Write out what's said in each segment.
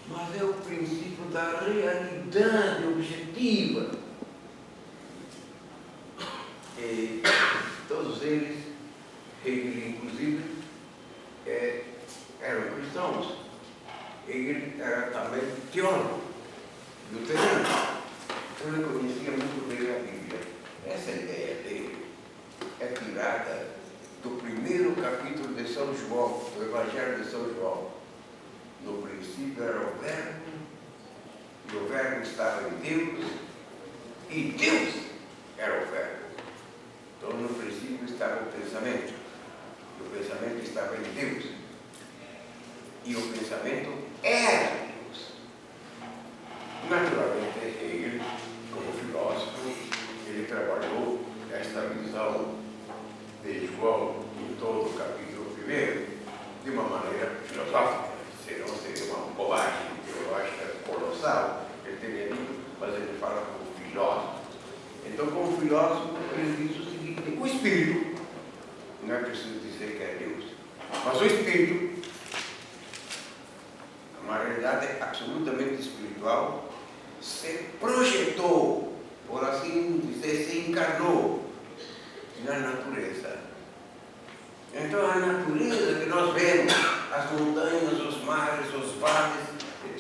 mas é o princípio da realidade objetiva. E todos eles, Hegel inclusive, eram cristãos. Hegel era também teólogo, luterano. Então ele conhecia muito bem a Bíblia. Essa ideia dele é tirada do primeiro capítulo de São João, do Evangelho de São João. No princípio era o Verbo, e o Verbo estava em Deus, e Deus era o Verbo. Então, no princípio estava o pensamento, e o pensamento estava em Deus, e o pensamento era Deus. Naturalmente, Hegel, como filósofo, ele trabalhou esta visão de João em todo o capítulo 1 de uma maneira filosófica, senão seria uma bobagem teológica colossal. Ele teria dito, mas ele fala como filósofo. Então, como filósofo, ele diz o seguinte: o Espírito, não é preciso dizer que é Deus, mas o Espírito, uma realidade absolutamente espiritual, se projetou, por assim dizer, se encarnou na natureza. Então, a natureza que nós vemos, as montanhas, os mares, os vales,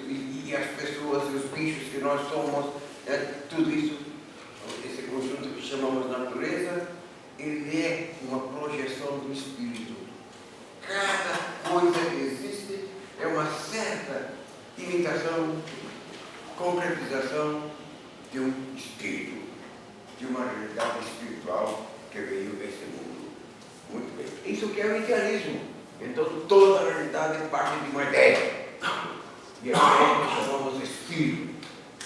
e as pessoas e os bichos que nós somos, tudo isso, esse conjunto que chamamos natureza, ele é uma projeção do Espírito. Cada coisa que existe é uma certa imitação, concretização de um Espírito, de uma realidade espiritual que veio desse mundo. Muito bem. Isso que é o idealismo. Então, toda a realidade parte de uma ideia. E a ideia que chamamos Espírito.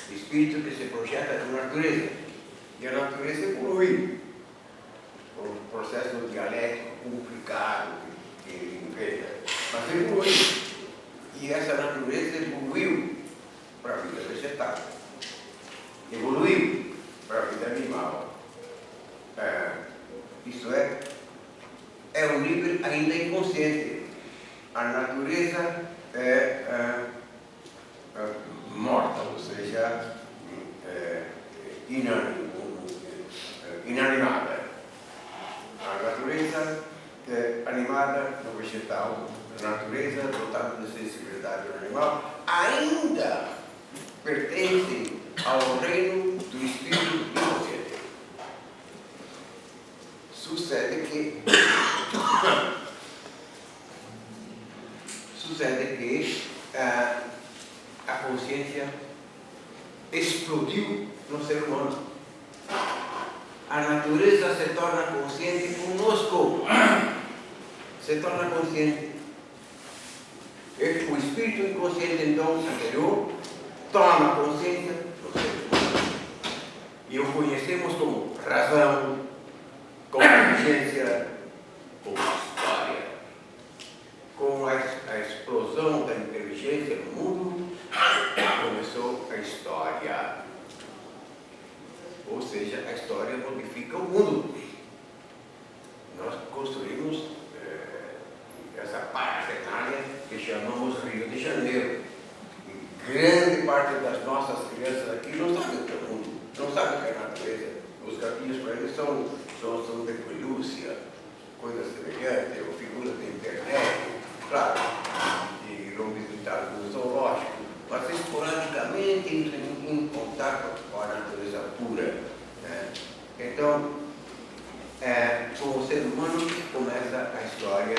Espírito que se projeta na natureza. E a natureza evolui. O processo dialético complicado que ele inventa. Mas evolui. E essa natureza evoluiu para a vida vegetal. Evoluiu para a vida animal. Isso é um nível ainda inconsciente. A natureza é morta, ou seja, inanimada. A natureza é animada no vegetal, a natureza dotada de sensibilidade no animal, ainda pertencem ao reino do espírito inconsciente. Sucede que a consciência explodiu no ser humano. A natureza se torna consciente conosco. Se torna consciente. O espírito inconsciente, então, anterior, toma consciência do ser humano. E o conhecemos como razão, como inteligência, como história. Com a explosão da inteligência no mundo, começou a história. Ou seja, a história modifica o mundo. Nós construímos essa parafernália que chamamos Rio de Janeiro. E grande parte das nossas crianças aqui não sabem o que é o mundo, não sabem o que é a natureza. Os gatinhos para eles são de pelúcia, coisas semelhantes, ou figuras da internet, claro, e não visitaram no zoológico, mas esporadicamente em contato com a natureza pura. Então, com o ser humano começa a história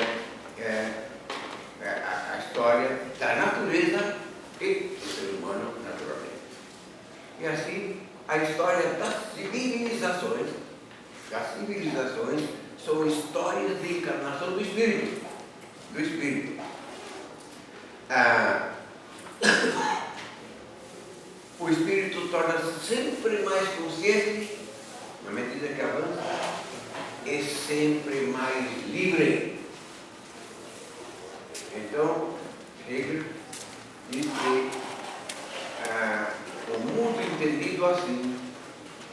da natureza e do ser humano, naturalmente. E assim, a história das civilizações são histórias de encarnação do Espírito. O Espírito torna-se sempre mais consciente, na medida que avança, e sempre mais livre. Então, Hegel diz que o mundo entendido assim,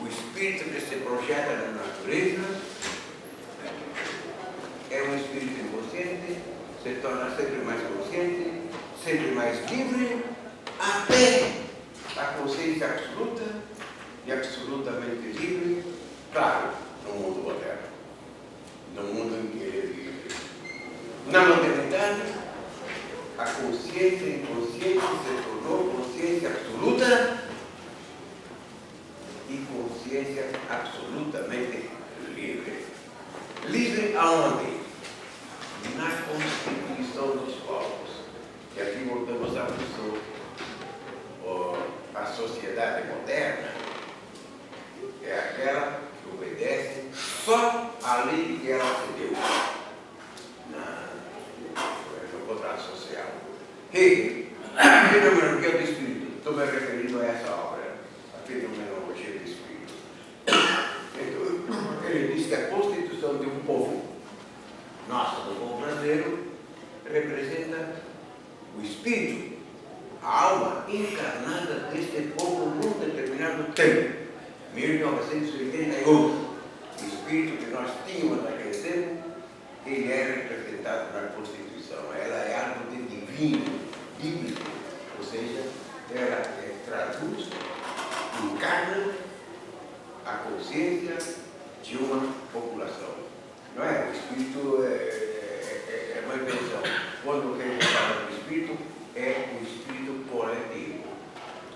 o espírito que se projeta na natureza, é um espírito inconsciente, se torna sempre mais consciente, sempre mais livre, até a consciência absoluta e absolutamente livre, claro, no mundo moderno, no mundo em que ele vive. Na modernidade, a consciência inconsciente se tornou consciência absoluta e consciência absolutamente livre. Livre aonde? Na constituição dos povos. E aqui voltamos à pessoa. A sociedade moderna é aquela que obedece só à lei que ela se deu no contrato social. E a fenomenologia do espírito, estou me referindo a essa obra, a fenomenologia do espírito. Então, ele diz que a constituição de um povo, nossa, do povo brasileiro, representa o espírito, a alma encarnada deste povo num determinado tempo, 1988. O espírito que nós tínhamos naquele tempo, ele é representado na Constituição. Ela é algo de divino, bíblico, ou seja, ela traduz, encarna a consciência de uma população. Não é? O espírito é uma invenção. Quando queremos falar do espírito, é o espírito coletivo,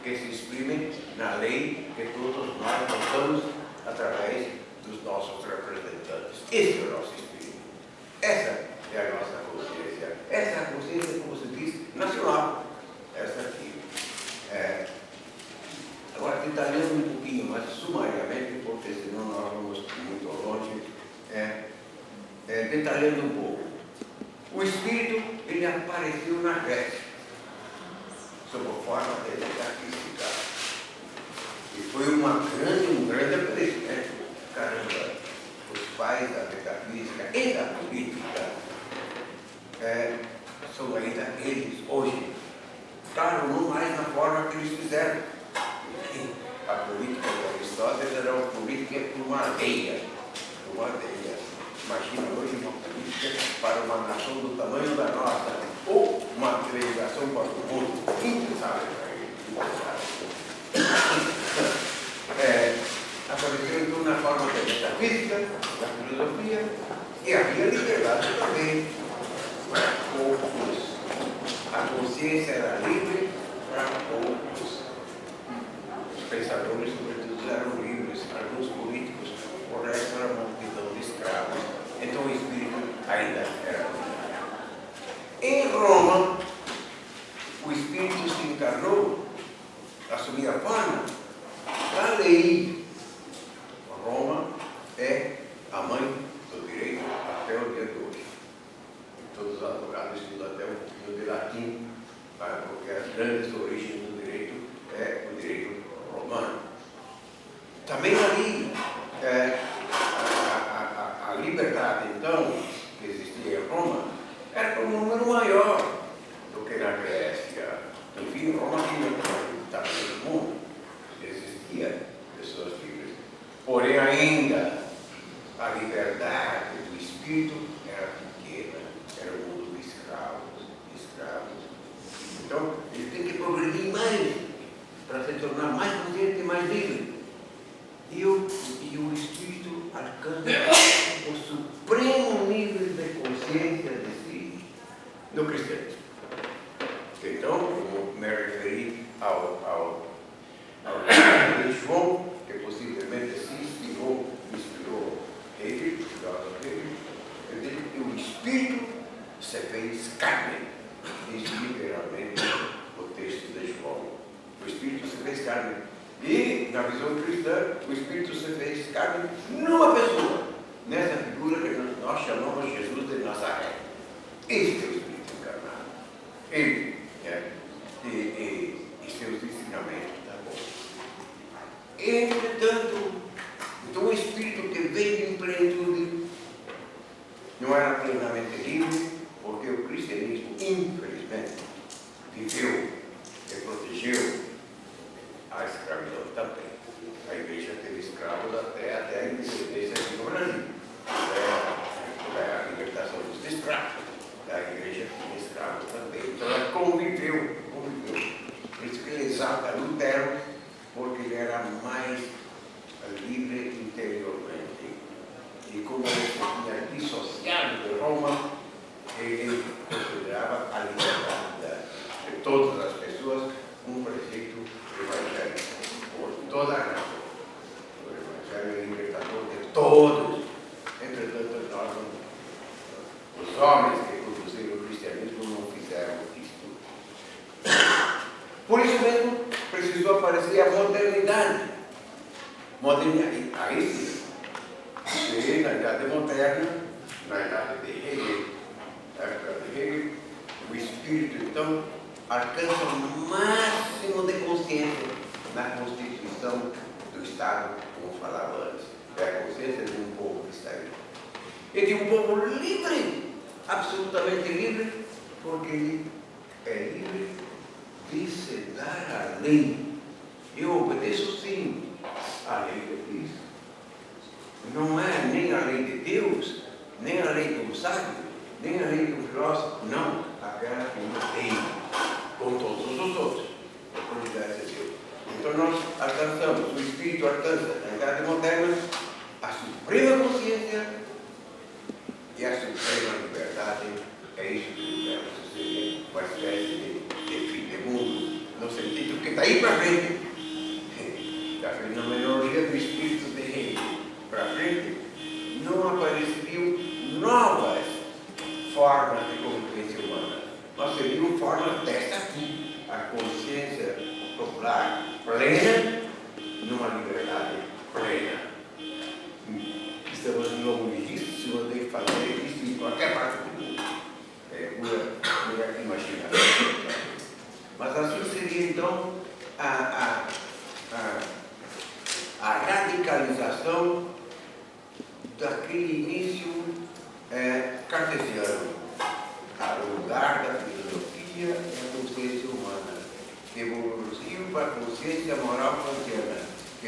que se exprime na lei que todos nós votamos através dos nossos representantes. Esse é o nosso espírito. Essa é a nossa consciência. Essa é a consciência, como se diz, nacional. Essa aqui. Agora, detalhando um pouquinho, mas sumariamente, porque senão nós vamos muito longe, detalhando um pouco. O espírito, ele apareceu na Grécia, sob forma de metafísica. E foi um grande aparecimento. Caramba, os pais da metafísica e da política são ainda eles hoje. Claro, não mais na forma que eles fizeram. A política de Aristóteles era uma política por uma aldeia. Imagina hoje uma política para uma nação do tamanho da nossa, ou uma delegação para o mundo. Impensável para ele. Apareceu então na forma da metafísica, da filosofia, e havia liberdade também para poucos. A consciência era livre para poucos. Os pensadores, sobretudo, eram livres, alguns políticos, o resto era uma multidão de escravos. Então o espírito ainda era livre. Em Roma, o espírito se encarnou, assumiu a forma da lei. Roma é a mãe do direito até o dia de hoje. Todos os advogados estudam até um pouquinho de latim, porque as grandes origens do direito é o direito romano. Também ali, a liberdade, então, que existia em Roma, era para um número maior do que na Grécia. Enfim, Roma tinha o tamanho do mundo. Existia pessoas livres. Porém, ainda, a liberdade do espírito era pequena. Era o mundo de escravos. Então, ele tem que progredir mais para se tornar mais consciente e mais livre. E o espírito alcança o supremo nível de consciência de si no cristianismo. Então, eu me referi ao de João, que possivelmente se inspirou ele, que o espírito se fez carne. Diz literalmente o texto de João. O espírito se fez carne. E, na visão cristã, o espírito se fez carne numa pessoa, nessa figura que nós chamamos Jesus de Nazaré. Este é o espírito encarnado. Ele, e seus ensinamentos, tá bom? Entretanto, então o espírito que veio em plenitude não era plenamente livre, porque o cristianismo, infelizmente, viveu e protegeu a escravidão também. A igreja teve escravos até a independência aqui no Brasil. A libertação dos escravos. A igreja tinha escravos também. Então ela conviveu. Por isso livre interiormente. E como ele se tinha dissociado de Roma, ele considerava a liberdade de todas as pessoas um preceito evangélico, por toda a razão. O Evangelho é libertador de todos. Entretanto, nós, os homens que conduziram o cristianismo, não fizeram isto. Por isso mesmo, precisou aparecer a modernidade. Aí sim, porque na Idade Moderna, na Idade de Hegel, o espírito, então, alcança o máximo de consciência na constituição do Estado, como falava antes. É a consciência de um povo que está aí. E de um povo livre, absolutamente livre, porque ele é livre de se dar a lei. Eu obedeço sim à lei de Cristo. Não é nem a lei de Deus, nem a lei do sábio, nem a lei do filósofo, não, aquela que eu tenho com todos os outros, a qualidade de Deus. Então nós alcançamos, o Espírito alcança na Idade Moderna a suprema consciência e a suprema liberdade. É isso que seria uma espécie de fim de mundo, no sentido que daí para frente, da fenomenologia do Espírito de Hegel para frente, não apareceriam novas formas de convivência humana. Nós teríamos formas desta aqui, a consciência popular plena, numa liberdade plena. Estamos longuíssimos de fazer isso em qualquer parte do mundo. É pura imaginação. Mas assim seria então a radicalização daquele início cartesiano, o lugar da filosofia e a consciência humana, que evoluiu para a consciência moral kantiana, que